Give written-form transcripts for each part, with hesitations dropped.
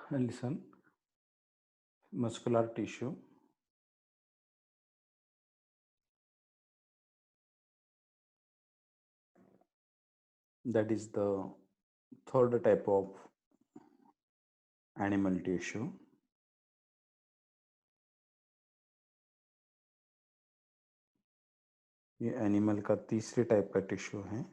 Listen, muscular tissue, that is the third type of animal tissue. ये animal का तीसरे type का tissue है.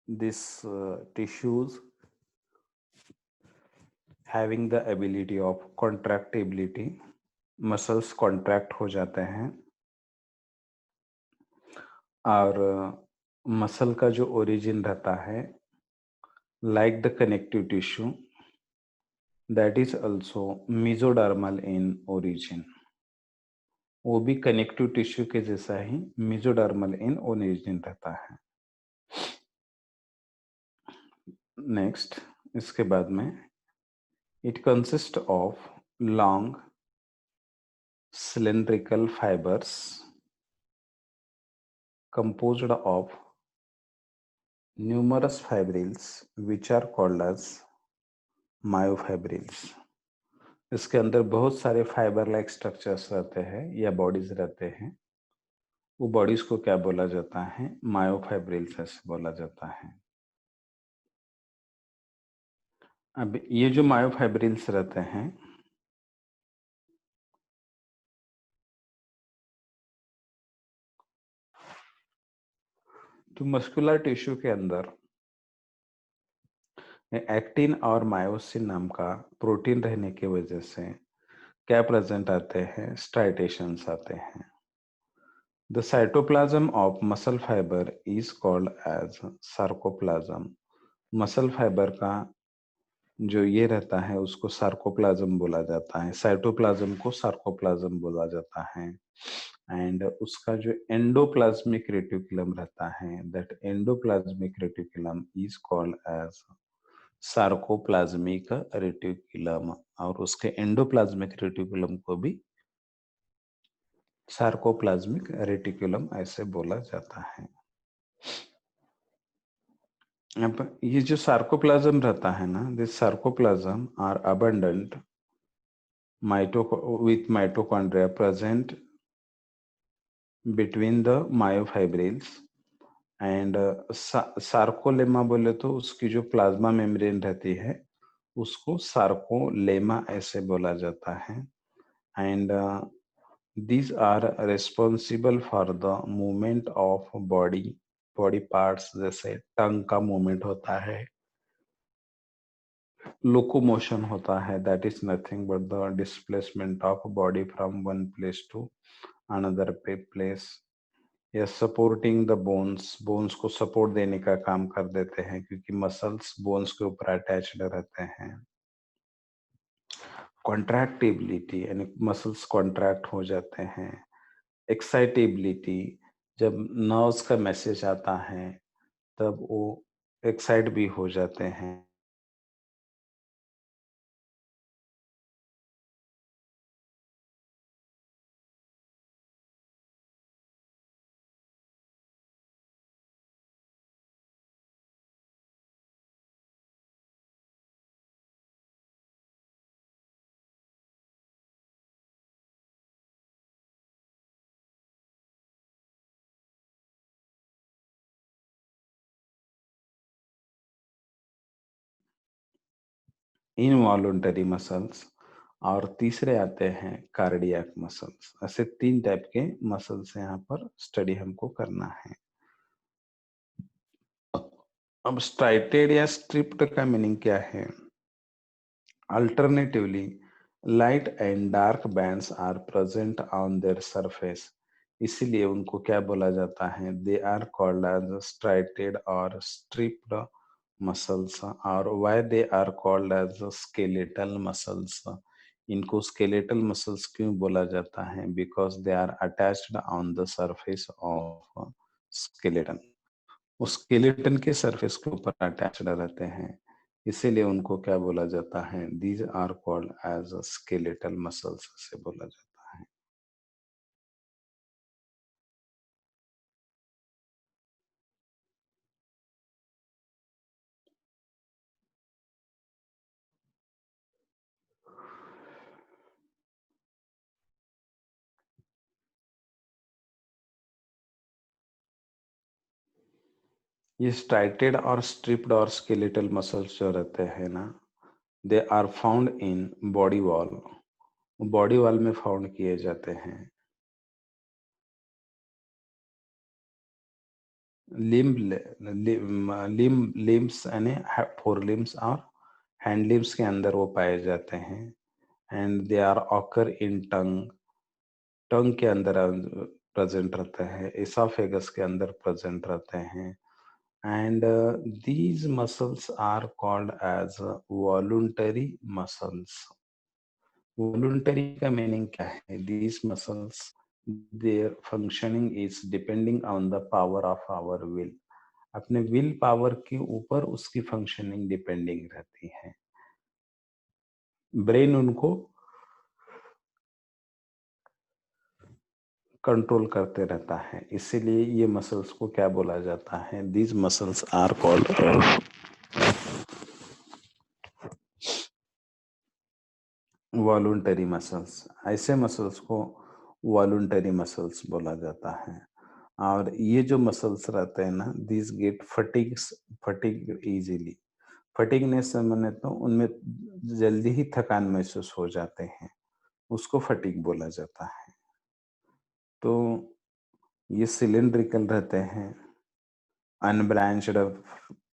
This tissues having the ability of contractibility, muscles contract हो जाते हैं और मसल का जो ओरिजिन रहता है like the connective tissue that is also mesodermal in origin. वो भी कनेक्टिव टिश्यू के जैसा ही मेसोडर्मल इन ओरिजिन रहता है. नेक्स्ट, इसके बाद में it consist of long cylindrical fibers composed of numerous fibrils which are called as myofibrils. इसके अंदर बहुत सारे फाइबर लाइक स्ट्रक्चर्स रहते हैं या बॉडीज रहते हैं. वो बॉडीज को क्या बोला जाता है? मायोफाइब्रिल्स ऐसे बोला जाता है. अब ये जो मायोफाइब्रिल्स रहते हैं तो मस्कुलर टिश्यू के अंदर एक्टिन और मायोसिन नाम का प्रोटीन रहने की वजह से क्या प्रेजेंट आते हैं? स्ट्राइटेशंस आते हैं. The cytoplasm of muscle fibre is called as sarcoplasm. Muscle fibre का जो ये रहता है उसको सार्कोप्लाज्म बोला जाता है. साइटोप्लाज्म को सार्कोप्लाज्म बोला जाता है. एंड उसका जो एंडोप्लाज्मिक रेटिकुलम रहता है that endoplasmic reticulum is called as sarcoplasmic reticulum. और उसके एंडोप्लाज्मिक रेटिकुलम को भी सार्कोप्लाज्मिक रेटिकुलम ऐसे बोला जाता है. अब ये जो सार्कोप्लाज्म रहता है ना, this sarcoplasm are abundant with mitochondria present between the myofibrils and sarcolemma बोले तो उसकी जो प्लाज्मा मेम्ब्रेन रहती है उसको सार्कोलेमा ऐसे बोला जाता है. And these are responsible for the movement of body parts. जैसे टंग का मूवमेंट होता है, लोकोमोशन होता है, that is nothing but the displacement of body from one place to another place. या सपोर्टिंग द बोन्स को सपोर्ट देने का काम कर देते हैं क्योंकि मसल्स बोन्स के ऊपर अटैच्ड रहते हैं. कॉन्ट्रैक्टिबिलिटी यानी मसल्स कॉन्ट्रैक्ट हो जाते हैं. एक्साइटेबिलिटी, जब नर्व्स का मैसेज आता है तब वो एक्साइट भी हो जाते हैं. इनवॉलंटरी मसल्स और तीसरे आते हैं कार्डियक मसल्स. ऐसे तीन टाइप के मसल्स यहाँ पर स्टडी हमको करना है. अब स्ट्राइटेड या स्ट्रिप्ड का मीनिंग क्या है? Alternatively, light and dark bands are present on their surface. इसीलिए उनको क्या बोला जाता है? They are called as striated or stripped muscles. और why they are called as skeletal muscles? इनको skeletal muscles क्यों बोला जाता है? Because they are attached on the surface of skeleton. उस स्केलेटन के सरफेस के ऊपर अटैच्ड रहते हैं, इसीलिए उनको क्या बोला जाता है? These are called as skeletal muscles से बोला जाता है. ये स्ट्राइटेड और स्ट्रिप्ड और स्केलेटल मसल्स जो रहते हैं ना, they are found in body wall में फाउंड किए जाते हैं। लिम्स यानी फोर लिम्स और हैंड लिम्स के अंदर वो पाए जाते हैं। And they are occur in tongue, tongue के अंदर प्रेजेंट रहते हैं, एसोफेगस के अंदर प्रेजेंट रहते हैं। And these muscles are called as voluntary muscles. Voluntary का मीनिंग क्या है? These muscles, their functioning is depending on the power of our will. अपने विल पावर के ऊपर उसकी फंक्शनिंग डिपेंडिंग रहती है। ब्रेन उनको कंट्रोल करते रहता है, इसीलिए ये मसल्स को क्या बोला जाता है? These muscles are called voluntary muscles. ऐसे मसल्स को वॉलुंटरी मसल्स बोला जाता है। और ये जो मसल्स रहते हैं ना, this get fatigue easily. Fatigueness से मैंने तो उनमें जल्दी ही थकान महसूस हो जाते हैं, उसको फटीग बोला जाता है। तो ये सिलिंड्रिकल रहते हैं, अनब्रांच्ड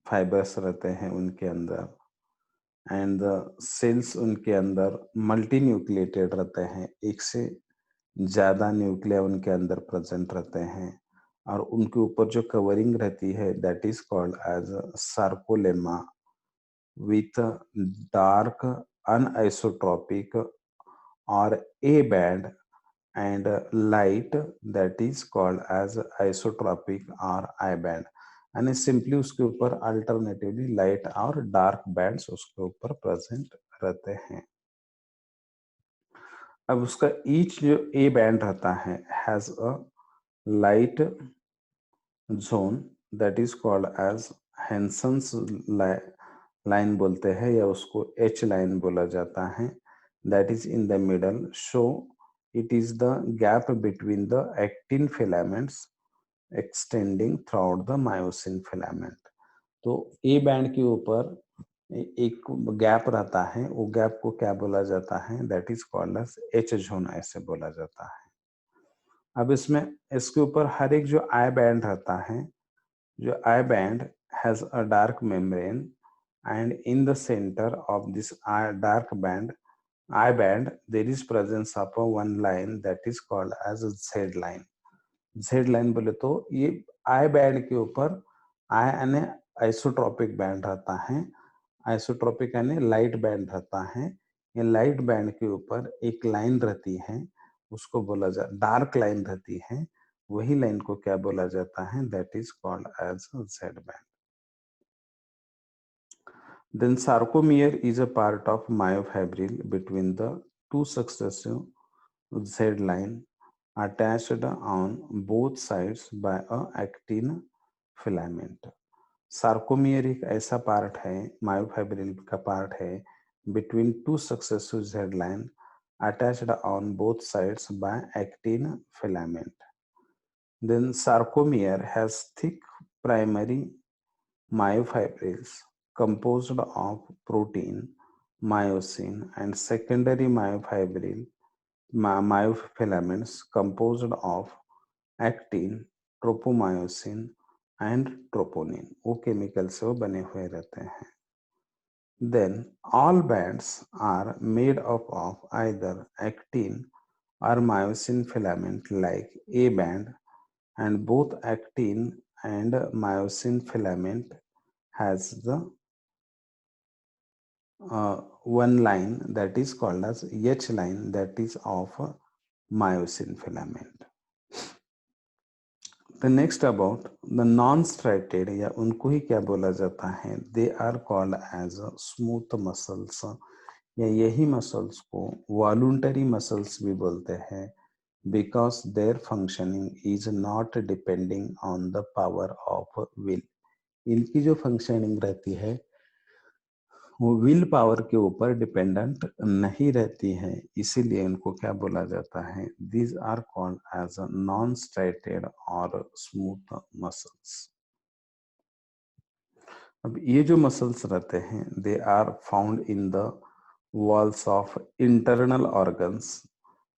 फाइबर्स रहते हैं उनके अंदर। एंड द सेल्स उनके अंदर मल्टी न्यूक्लिएटेड रहते हैं, एक से ज्यादा न्यूक्लिया उनके अंदर प्रेजेंट रहते हैं। और उनके ऊपर जो कवरिंग रहती है that is called as sarcolemma with dark anisotropic और A band and light that is called as isotropic or I band। यानी सिंपली उसके ऊपर अल्टरनेटिवली लाइट और डार्क बैंड्स उसके ऊपर प्रेजेंट रहते हैं। अब उसका ईच जो ए बैंड रहता है has a light zone that is called as Hensen's line बोलते हैं, या उसको एच लाइन बोला जाता है। That is in the middle, so it is the gap between the actin filaments extending throughout the myosin filament. तो A band के ऊपर एक गैप रहता है, वो गैप को क्या बोला जाता है? That is called as H zone, ऐसे बोला जाता है। अब इसमें इसके ऊपर हर एक जो आई बैंड रहता है, जो I band has a dark membrane, and in the center of this I band there is presence of a one line that is called as a Z line। Z line बोले तो ये I band के ऊपर I यानी isotropic band रहता है, isotropic यानी light band रहता है। ये लाइट बैंड के ऊपर एक लाइन रहती है, उसको बोला जा डार्क लाइन रहती है, वही लाइन को क्या बोला जाता है? That is called as Z band. Then sarcomere is a part of myofibril between the two successive Z line attached on both sides by a actin filament. Sarcomere एक ऐसा पार्ट है, मायोफाइब्रिल का part है, between two successive Z line attached on both sides by actin filament. Then sarcomere has thick primary myofibrils composed of protein, myosin, and secondary myofilaments composed of actin, tropomyosin, and troponin। वो chemical से वो बने हुए रहते हैं। Then all bands are made up of either actin or myosin filament like A band, and both actin and myosin filament has the one line that is called as H line, that is of myosin filament। The next about the non-striated, या उनको ही क्या बोला जाता है? They are called as smooth muscles, या यही muscles को voluntary muscles भी बोलते हैं, because their functioning is not depending on the power of will। इनकी जो फंक्शनिंग रहती है वो विल पावर के ऊपर डिपेंडेंट नहीं रहती है, इसीलिए इनको क्या बोला जाता है? These are called as non striated और स्मूथ मसल्स। अब ये जो मसल्स रहते हैं they are found in the walls of internal organs,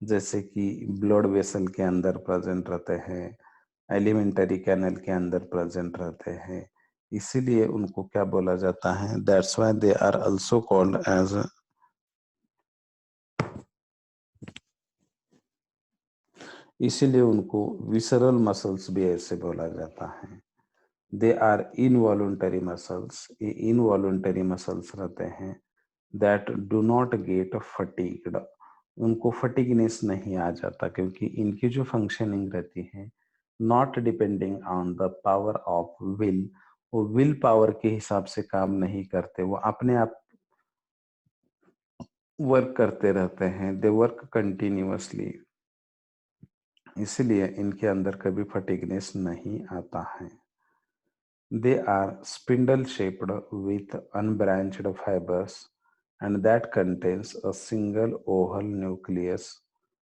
जैसे कि ब्लड वेसल के अंदर प्रेजेंट रहते हैं, एलिमेंटरी कैनल के अंदर प्रेजेंट रहते हैं, इसीलिए उनको क्या बोला जाता है, that's why they are also called as, इसीलिए उनको विसरल मसल्स भी ऐसे बोला जाता है। दे आर इनवॉलुंटरी मसल्स, ये इनवॉलुंटरी मसल्स रहते हैं that do not gate fatigued, उनको फटीगनेस नहीं आ जाता क्योंकि इनकी जो फंक्शनिंग रहती है not depending on the power of will, वो विल पावर के हिसाब से काम नहीं करते, वो अपने आप वर्क करते रहते हैं, दे वर्क कंटिन्यूअसली, इसलिए इनके अंदर कभी फटीगनेस नहीं आता है। They are spindle-shaped with unbranched fibers and that contains a single oval nucleus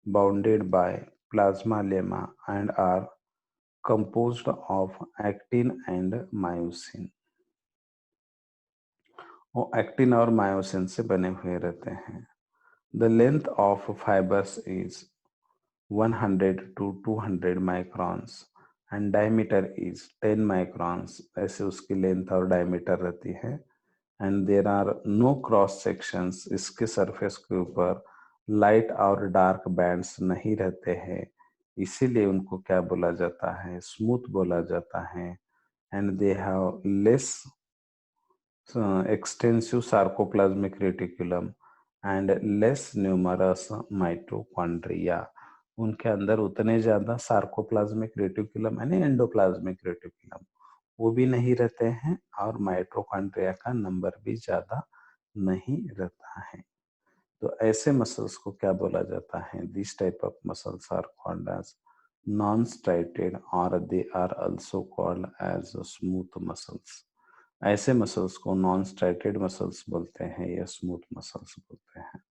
bounded by plasma lemma and are composed of actin and myosin। वो एक्टिन और मायोसिन से बने हुए रहते हैं। The length of fibers is 100 to 200 microns and diameter is 10 microns, ऐसे उसकी length और डायमीटर रहती है। And there are no cross sections, इसके सरफेस के ऊपर लाइट और डार्क बैंड्स नहीं रहते हैं, इसीलिए उनको क्या बोला जाता है, स्मूथ बोला जाता है। And they have less extensive sarcoplasmic reticulum and less numerous mitochondria, उनके अंदर उतने ज्यादा सार्कोप्लाज्मिक रेटिकुलम यानी एंडोप्लाज्मिक रेटिकुलम वो भी नहीं रहते हैं और माइटोकॉन्ड्रिया का नंबर भी ज्यादा नहीं रहता है। तो ऐसे मसल्स को क्या बोला जाता है, this type of muscles are called as non striated और they are also called as smooth muscles. ऐसे मसल्स को नॉन स्ट्राइटेड मसल्स बोलते हैं या स्मूथ मसल्स बोलते हैं।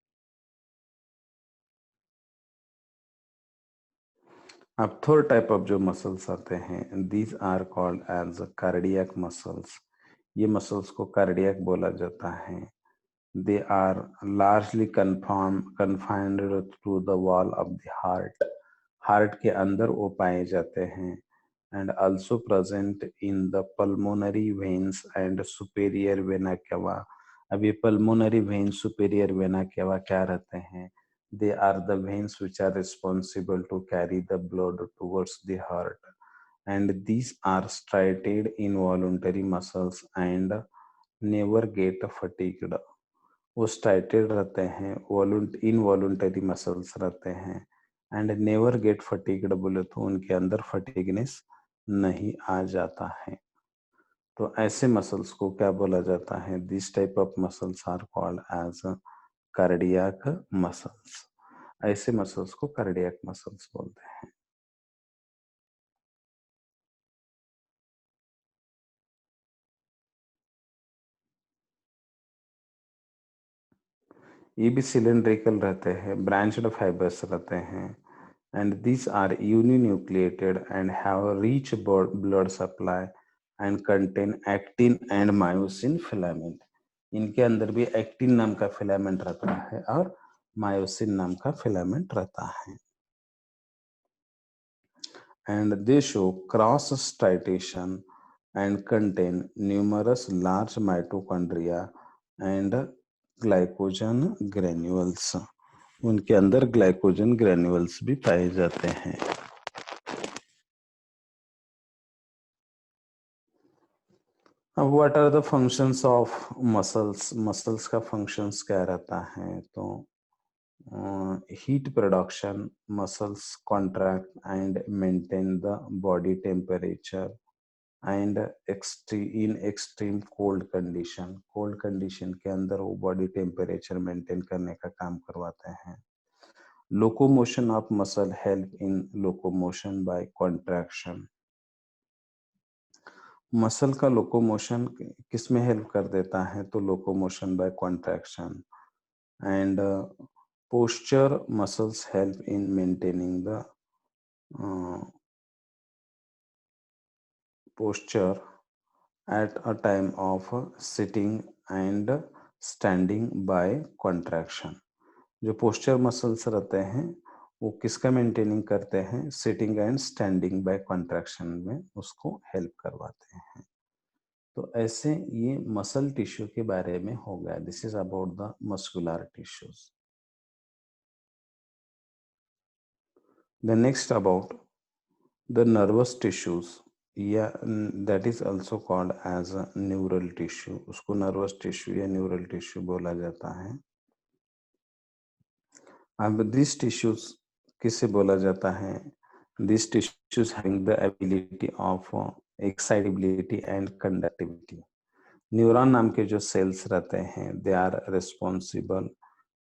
अब थर्ड टाइप ऑफ जो मसल्स आते हैं these are called as cardiac muscles, ये मसल्स को कार्डियक बोला जाता है। They are largely confined through the wall of the heart, heart के अंदर वो पाए जाते हैं। And also present in the pulmonary veins and superior vena cava. अब ये pulmonary vein superior vena cava क्या रहते हैं, they are the veins which are responsible to carry the blood towards the heart and these are striated involuntary muscles and never get fatigued। वो striated रहते हैं, इनवॉलुंटरी muscles रहते हैं and never get fatigued, बोले तो उनके अंदर फटीगनेस नहीं आ जाता है। तो ऐसे मसल्स को क्या बोला जाता है, this type of muscles are called as cardiac muscles. ऐसे मसल्स को कार्डियक मसल्स बोलते हैं। ये भी सिलेंड्रिकल रहते हैं, ब्रांच्ड फाइबर्स रहते हैं and this are uninucleated and have rich blood supply and contain actin and myosin filament. इनके अंदर भी एक्टिन नाम का फिलामेंट रहता है और मायोसिन नाम का फिलामेंट रहता है। And they show cross striation and contain numerous large mitochondria and glycogen granules, उनके अंदर ग्लाइकोजन ग्रेन्यूल्स भी पाए जाते हैं। अब what are the functions of muscles, muscles का फंक्शंस क्या रहता है, तो heat production, muscles contract and maintain the body temperature and in extreme cold condition के अंदर वो बॉडी टेम्परेचर मेंटेन करने का काम करवाते हैं। Locomotion of muscle help in locomotion by contraction, muscle का लोकोमोशन किस में हेल्प कर देता है, तो locomotion by contraction. And posture muscles help in maintaining the posture at a time of sitting and standing by contraction। जो posture muscles रहते हैं वो किसका मेंटेनिंग करते हैं, sitting and standing bye contraction में उसको हेल्प करवाते हैं। तो ऐसे ये मसल टिश्यू के बारे में हो गया। This is about the muscular tissues. The next about the nervous tissues, या that is also called as a neural tissue. उसको नर्वस टिश्यू या न्यूरल टिश्यू बोला जाता है। अब दिस टिश्यूज किसे बोला जाता है? This tissues having the ability of excitability and conductivity. Neuron नाम के जो सेल्स रहते हैं they are responsible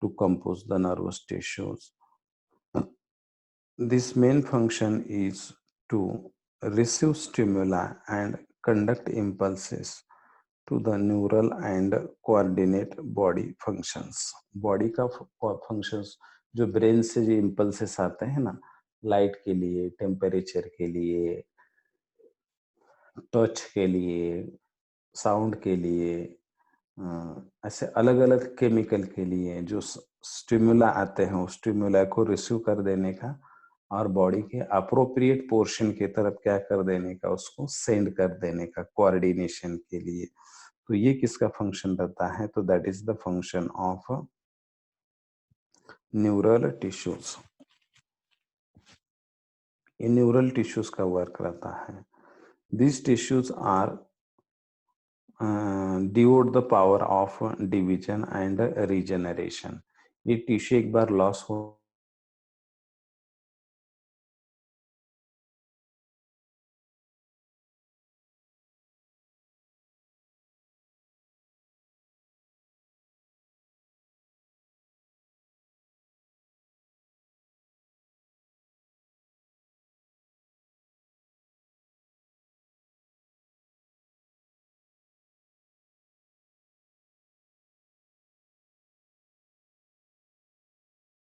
to compose the nervous tissues. This main function is to receive stimuli and conduct impulses to the neural and coordinate body functions। Body का functions जो brain से जो impulses आते हैं ना, लाइट के लिए, टेम्परेचर के लिए, टच के लिए, साउंड के लिए, ऐसे अलग अलग केमिकल के लिए जो स्टिमुला आते हैं उस स्टिमुला को रिसीव कर देने का और बॉडी के अप्रोप्रिएट पोर्शन की तरफ क्या कर देने का, उसको सेंड कर देने का कोऑर्डिनेशन के लिए। तो ये किसका फंक्शन रहता है? तो that is the function of neural tissues. ये न्यूरल टिश्यूज का वर्क रहता है। This tissues are devoid the power of division and regeneration. ये टिश्यू एक बार लॉस हो